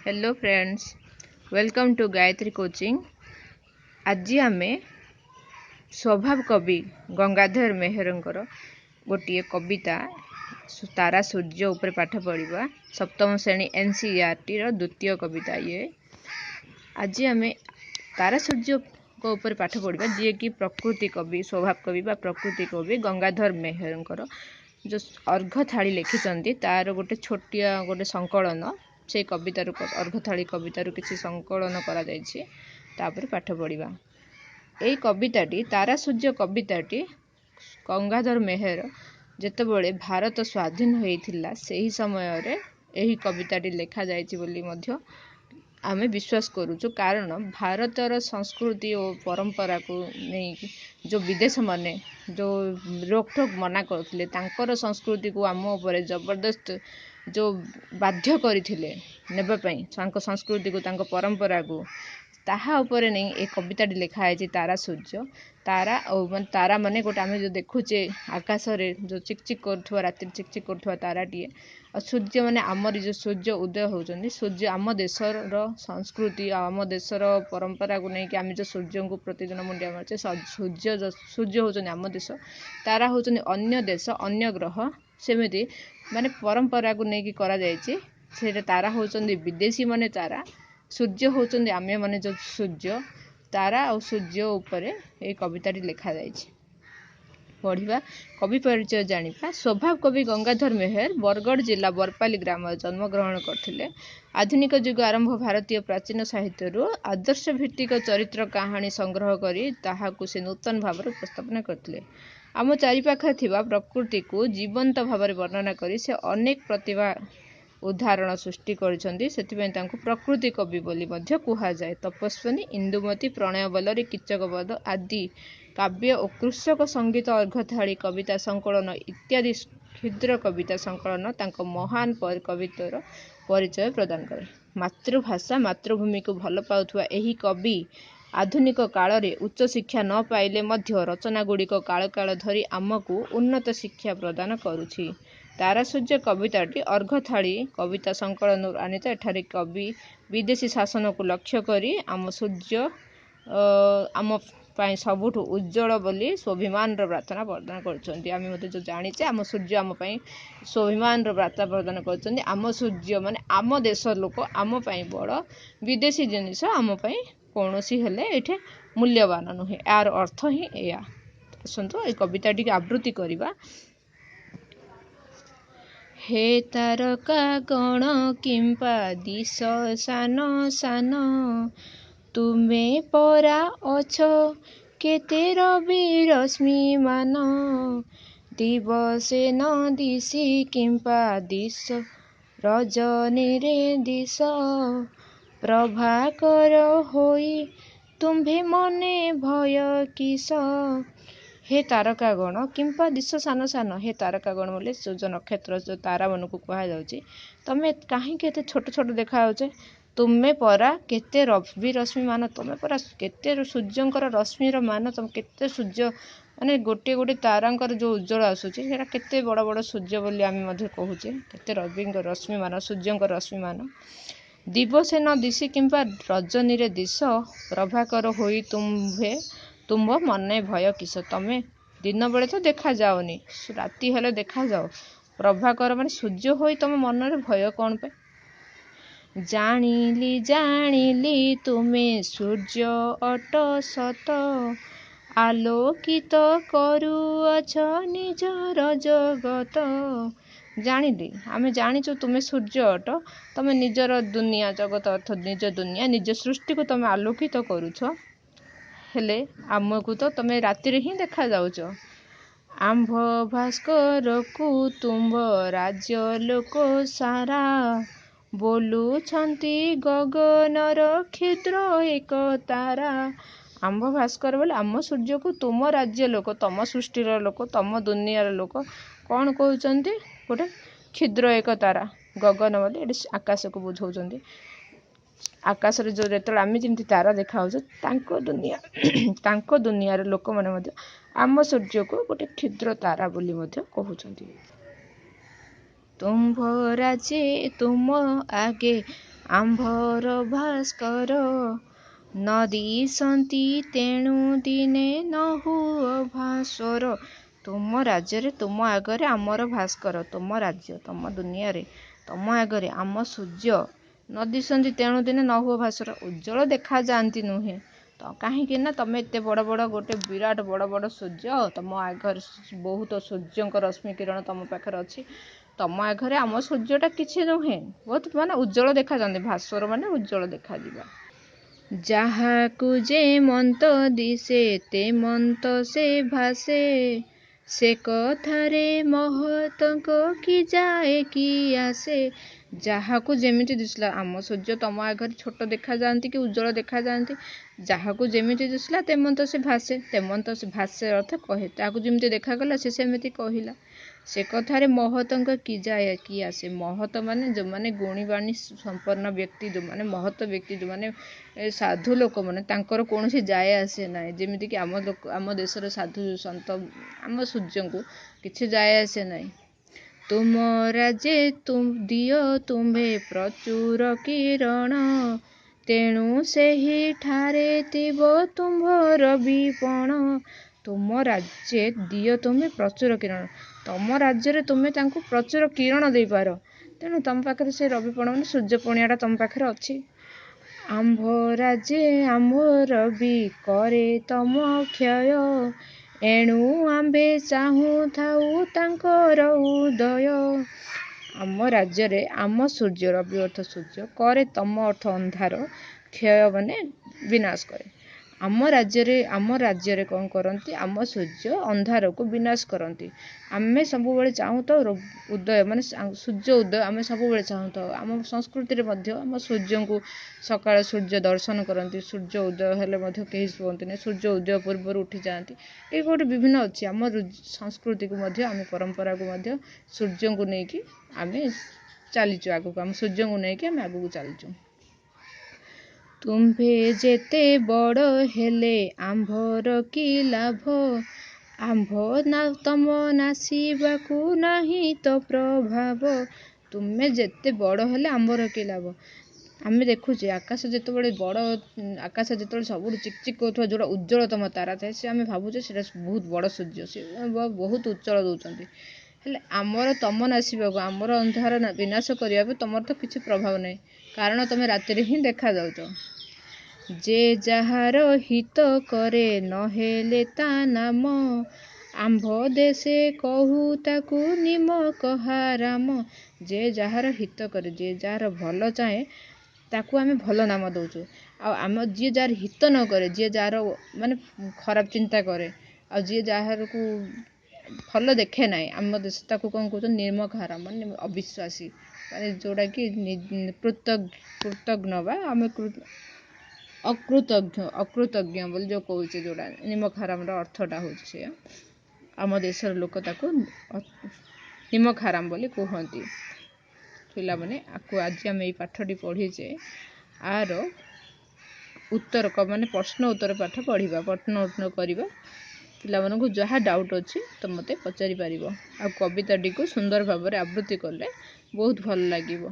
Hello friends, welcome to Gayatri coaching. आज आम स्वभाव कवि गंगाधर मेहरंकर गोटे कविता तारा सूर्य उपर पाठ पढ़ा। सप्तम श्रेणी एनसीईआरटी द्वितीय कविता ये। आज आम तारा सूर्य को ऊपर पाठ पढ़ा, जी कि प्रकृति कवि, स्वभाव कवि बा प्रकृति कवि गंगाधर मेहरंकर जो अर्घथाली लिखिं तार गोटे छोटिया गोटे संकलन से कवितार अर्घथाली कवितार किसी संकलन कर पाठ पढ़ा। यही कविताटी तारा सूर्य कविताटी गंगाधर मेहर जेतेबेले भारत स्वाधीन होता से समय रे यही कविताटी लिखा जाइए आमे विश्वास करुचु। कारण भारतर संस्कृति और परंपरा को नहीं जो विदेश माने जो रोकठोक मना करते संस्कृति को आम उपर जबरदस्त जो बाध्य करथिले नेबापई संस्कृति को परंपरा को ताहा उपरे नहीं एक कविताटी लिखाई तारा सूर्य। तारा और तारा माने गोटे आम जो देखुचे आकाश रे जो चिकचिक कर राति चिकचिक कर ताराटीए और सूर्य माने आमर जो सूर्य उदय होती सूर्य आम देशर संस्कृति आम देशर परंपरा को लेकिन आम जो सूर्य को प्रतिदिन मुंडिया मारे सूर्य होती आम देश, तारा होती अन्य देश अन्य ग्रह सेमती माने परंपरा को लेकिन करा जाइए। तारा होती विदेशी माने तारा, सूर्य होती आमे माने जो सूर्य। तारा और सूर्य उपरे ये कविताटी लिखा जाइए। पढ़ा कवि परिचय जानिबा। स्वभाव कवि गंगाधर मेहर बरगढ़ जिला बरपाली ग्राम जन्म ग्रहण करथिले। आधुनिक युग आरंभ भारतीय प्राचीन साहित्य आदर्श भित्तिक चरित्र कहानी संग्रह करी ताहाकु से नूतन भाव उपस्थापन करथिले। आम चारिपाखे थिबा प्रकृति को जीवंत भाव वर्णना करी से अनेक प्रतिभा उदाहरण सृष्टि करिसेंती। सेथिपई तांको प्रकृति कवि बोली मध्य कुहा जाए। तपस्विनी, इंदुमती, प्रणय बलरी, कीचकवध आदि काव्य और कृषक संगीत अर्घथाली कविता संकलन इत्यादि क्षुद्र कविता संकलन तांको महान कवित्वर परिचय प्रदान करे। मातृभाषा मातृभूमि को भल पाउथुवा एही कवि आधुनिक काल रे उच्च शिक्षा न पाइले मध्य रचना गुड़िक काल काल धरी आमको उन्नत शिक्षा प्रदान करुछि। तारा सूर्य कविताटी अर्घथाली कविता संकलन आनीत। एठारे कवि विदेशी शासन को लक्ष्य करी आम सूर्य आम पाई सबुठ उज्जवल बोली स्वाभिमान प्रार्थना प्रदान करछन्ती। आमे मते जो जानिचे आम सूर्य आम पाई स्वाभिमान प्रार्थना प्रदान करछन्ती। आम सूर्य माने आम देश लोक आम पाई बड़, विदेशी जिनिस आम पाई कोनोसी हेले एठे मूल्यवान नुहे। यार अर्थ ही एया। आसंतु ए कविताटी आवृत्ति करिबा। हे तारका गण किंपा दिश सान सान, तुमे परा अछ केते रवि रश्मि मान, दिवसे न दिशि किंपा दिश रजनी रे दिश, प्रभाकर होई तुम्भे मने भय किस। हे तारका गण किंपा दिश सान सान, हे तारका गण बोले जो नक्षत्र जो तारा मन को कहा जाउची, तमे काहे केते छोट छोट देखा होचे। तुमे परा केते रवि रश्मि मान, तुमे परा केते सूर्यंकर रश्मिर मान, तुम केते सूर्य माने गोटे गोटे तारांकर जो उज्जवल आसुची सेटा केते बड़ बड़ सूर्य बोली आमे मध्ये कहूचे। केते रविंकर रश्मि मान, सूर्यंकर रश्मि मान। दिवसे न दिशि किंपा रजनी रे दिश, प्रभाकर होई तुम्भे तुम मने भय किस। तमे दिन बेले तो देखा जाओनी, राति हेले देखा जाओ। प्रभाकर माने सूर्य होई तुम मन रे भय कौन पे। जानिली जानिली तुमे सूर्य अट सत, आलोकित करुअछ निजर जगत। जानिली आमे जानिचु तुमे सूर्य अट, तमे निजर दुनिया जगत अर्थ निज दुनिया निज सृष्टि को तमे आलोकित करुछ, हेले आमको तो तमे राति रे ही देखा जाउछ। आंभ भास्कर को तुम्भ राज्य लोक सारा, बोलुछंती गगनर क्षुद्र एक तारा। आंभ भास्कर बोले आम सूर्य को तुम राज्य लोक, तम सृष्टिर लोक, तम दुनियार लोक कौन कहते गोटे क्षुद्र एक तारा। गगन बोले ये आकाश को बुझाउछंती। आकाश रे जो जेतले आमे जेमती तारा देखा होछ तांको दुनिया तांको दुनियार लोक माने मध्य आम सूर्य को गोटे क्षुद्र तारा बोली मध्य कहउछंती। तुम्भ राज्य तुम आगे ଆମ୍ଭର ଭାସ୍କର ନ ଦିଶନ୍ତି ତେଣୁ ଦିନେ ନ ହୁଅ ଭାସ୍ୱର। ତୁମ ରାଜ୍ୟରେ ତୁମ ଆଗରେ ଆମର ଭାସ୍କର, ତୁମ ରାଜ୍ୟ ତୁମ ଦୁନିଆରେ ତୁମ ଆଗରେ ଆମ ସୂର୍ଯ୍ୟ ନ ଦିଶନ୍ତି ତେଣୁ ଦିନେ ନ ହୁଅ ଭାସ୍ୱର, ଉଜ୍ଜଳ ଦେଖାଯାଆନ୍ତି ନୁହେଁ। ତ କାହିଁକି ନା ତମେ ଏତେ ବଡ଼ ବଡ଼ ଗୋଟେ ବିରାଟ ବଡ଼ ବଡ଼ ସୂର୍ଯ୍ୟ, ତମ ଆଗରେ ବହୁତ ସୂର୍ଯ୍ୟଙ୍କ ରଶ୍ମି କିରଣ ତମ ପାଖରେ ଅଛି, ତମ ଆଗରେ ଆମ ସୂର୍ଯ୍ୟଟା କିଛି ନୁହେଁ, ବହୁତ ମାନେ ଉଜ୍ଜଳ ଦେଖାଯାଆନ୍ତି। ଭାସ୍ୱର ମାନେ ଉଜ୍ଜଳ ଦେଖାଯିବା। ଯାହାକୁ ଯେ ମନ୍ତ ଦିଶେ ତେମନ୍ତ ସେ ଭାସେ, ସେ କଥାରେ ମହତଙ୍କ କି ଯାଏ କି ଆସେ। ଯାହାକୁ ଯେମିତି ଦିଶିଲା, ଆମ ସୂର୍ଯ୍ୟ ତମ ଆଗରେ ଛୋଟ ଦେଖାଯାଆନ୍ତି କି ଉଜ୍ଜଳ ଦେଖାଯାଆନ୍ତି, ଯାହାକୁ ଯେମିତି ଦିଶିଲା ତେମନ୍ତ ସେ ଭାସେ। ତେମନ୍ତ ସେ ଭାସେ ଅର୍ଥ କହେ, ତାହାକୁ ଯେମିତି ଦେଖାଗଲା ସେ ସେମିତି କହିଲା। ସେ କଥାରେ ମହତଙ୍କ କି ଯାଏ କି ଆସେ। ମହତ ମାନେ ଯେଉଁମାନେ ଗୁଣୀବାଣୀ ସମ୍ପନ୍ନ ବ୍ୟକ୍ତି, ଯେଉଁମାନେ ମହତ ବ୍ୟକ୍ତି, ଯେଉଁମାନେ ସାଧୁ ଲୋକମାନେ, ତାଙ୍କର କୌଣସି ଯାଏ ଆସେ ନାହିଁ। ଯେମିତିକି ଆମ ଦେଶର ସାଧୁ ସନ୍ଥ ଆମ ସୂର୍ଯ୍ୟଙ୍କୁ କିଛି ଯାଏ ଆସେ ନାହିଁ। ତୁମ ରାଜେ ଦିଅ ତୁମ୍ଭେ ପ୍ରଚୁର କିରଣ, ତେଣୁ ସେହିଠାରେ ଥିବ ତୁମ୍ଭର ବିପଣ। ତୁମ ରାଜ୍ୟରେ ଦିଅ ତୁମେ ପ୍ରଚୁର କିରଣ, ତମ ରାଜ୍ୟରେ ତୁମେ ତାଙ୍କୁ ପ୍ରଚୁର କିରଣ ଦେଇପାର, ତେଣୁ ତମ ପାଖରେ ସେ ରବିପଣ ମାନେ ସୂର୍ଯ୍ୟପଣିଆଟା ତମ ପାଖରେ ଅଛି। ଆମ୍ଭ ରାଜେ ଆମ୍ଭର ବି କରେ ତମ କ୍ଷୟ, ଏଣୁ ଆମ୍ଭେ ଚାହୁଁଥାଉ ତାଙ୍କର ଉଦୟ। ଆମ ରାଜ୍ୟରେ ଆମ ସୂର୍ଯ୍ୟ, ରବି ଅର୍ଥ ସୂର୍ଯ୍ୟ, କରେ ତମ ଅର୍ଥ ଅନ୍ଧାର, କ୍ଷୟ ମାନେ ବିନାଶ କରେ। ଆମ ରାଜ୍ୟରେ କ'ଣ କରନ୍ତି? ଆମ ସୂର୍ଯ୍ୟ ଅନ୍ଧାରକୁ ବିନାଶ କରନ୍ତି। ଆମେ ସବୁବେଳେ ଚାହୁଁଥାଉ ଉଦୟ ମାନେ ସୂର୍ଯ୍ୟ ଉଦୟ ଆମେ ସବୁବେଳେ ଚାହୁଁଥାଉ। ଆମ ସଂସ୍କୃତିରେ ମଧ୍ୟ ଆମ ସୂର୍ଯ୍ୟଙ୍କୁ ସକାଳ ସୂର୍ଯ୍ୟ ଦର୍ଶନ କରନ୍ତି। ସୂର୍ଯ୍ୟ ଉଦୟ ହେଲେ ମଧ୍ୟ କେହି ଶୁଅନ୍ତିନି, ସୂର୍ଯ୍ୟ ଉଦୟ ପୂର୍ବରୁ ଉଠିଯାଆନ୍ତି। ଏଇ ଗୋଟେ ବିଭିନ୍ନ ଅଛି ଆମ ସଂସ୍କୃତିକୁ ମଧ୍ୟ, ଆମ ପରମ୍ପରାକୁ ମଧ୍ୟ ସୂର୍ଯ୍ୟଙ୍କୁ ନେଇକି ଆମେ ଚାଲିଛୁ ଆଗକୁ, ଆମ ସୂର୍ଯ୍ୟଙ୍କୁ ନେଇକି ଆମେ ଆଗକୁ ଚାଲିଛୁ। ତୁମ୍ଭେ ଯେତେ ବଡ଼ ହେଲେ ଆମ୍ଭର କି ଲାଭ, ଆମ୍ଭ ତମ ନାସିବାକୁ ନାହିଁ ତ ପ୍ରଭାବ। ତୁମେ ଯେତେ ବଡ଼ ହେଲେ ଆମ୍ଭର କି ଲାଭ। ଆମେ ଦେଖୁଛେ ଆକାଶ ଯେତେବେଳେ ସବୁଠୁ ଚିକଚିକ କରୁଥିବା ଯେଉଁଟା ଉଜ୍ଜଳତମ ତାରା ଥାଏ, ସେ ଆମେ ଭାବୁଛେ ସେଇଟା ବହୁତ ବଡ଼ ସୂର୍ଯ୍ୟ, ସେ ବହୁତ ଉଜ୍ଜଳ ଦେଉଛନ୍ତି। ହେଲେ ଆମର ତମ ନାସିବାକୁ, ଆମର ଅନ୍ଧାର ବିନାଶ କରିବାକୁ ତମର ତ କିଛି ପ୍ରଭାବ ନାହିଁ, କାରଣ ତମେ ରାତିରେ ହିଁ ଦେଖାଯାଉଛ। ଯେ ଯାହାର ହିତ କରେ ନହେଲେ ତା ନାମ, ଆମ୍ଭ ଦେଶେ କହୁ ତାକୁ ନିମକ ହାରାମ। ଯେ ଯାହାର ହିତ କରେ, ଯେ ଯାହାର ଭଲ ଚାହେଁ, ତାକୁ ଆମେ ଭଲ ନାମ ଦେଉଛୁ। ଆଉ ଯିଏ ଯାହାର ହିତ ନ କରେ, ଯିଏ ଯାହାର ମାନେ ଖରାପ ଚିନ୍ତା କରେ, ଆଉ ଯିଏ ଯାହାରକୁ ଭଲ ଦେଖେ ନାହିଁ, ଆମ ଦେଶ ତାକୁ କ'ଣ କହୁଛନ୍ତି? ନିମକ ହାରାମ ମାନେ ଅବିଶ୍ୱାସୀ, ମାନେ ଯେଉଁଟାକି କୃତଜ୍ଞ ବା ଆମେ ଅକୃତଜ୍ଞ ବୋଲି ଯେଉଁ କହୁଛେ, ଯେଉଁଟା ନିମକ ହାରାମର ଅର୍ଥଟା ହେଉଛି ସେଇଆ। ଆମ ଦେଶର ଲୋକ ତାକୁ ନିମକ ହାରାମ ବୋଲି କୁହନ୍ତି। ପିଲାମାନେ ଆଜି ଆମେ ଏଇ ପାଠଟି ପଢ଼ିଛେ, ଆର ଉତ୍ତର ମାନେ ପ୍ରଶ୍ନ ଉତ୍ତର ପାଠ ପଢ଼ିବା, ପ୍ରଶ୍ନ ଉତ୍ତର କରିବା। ପିଲାମାନଙ୍କୁ ଯାହା ଡାଉଟ୍ ଅଛି ତ ମୋତେ ପଚାରି ପାରିବ। ଆଉ କବିତାଟିକୁ ସୁନ୍ଦର ଭାବରେ ଆବୃତ୍ତି କଲେ ବହୁତ ଭଲ ଲାଗିବ।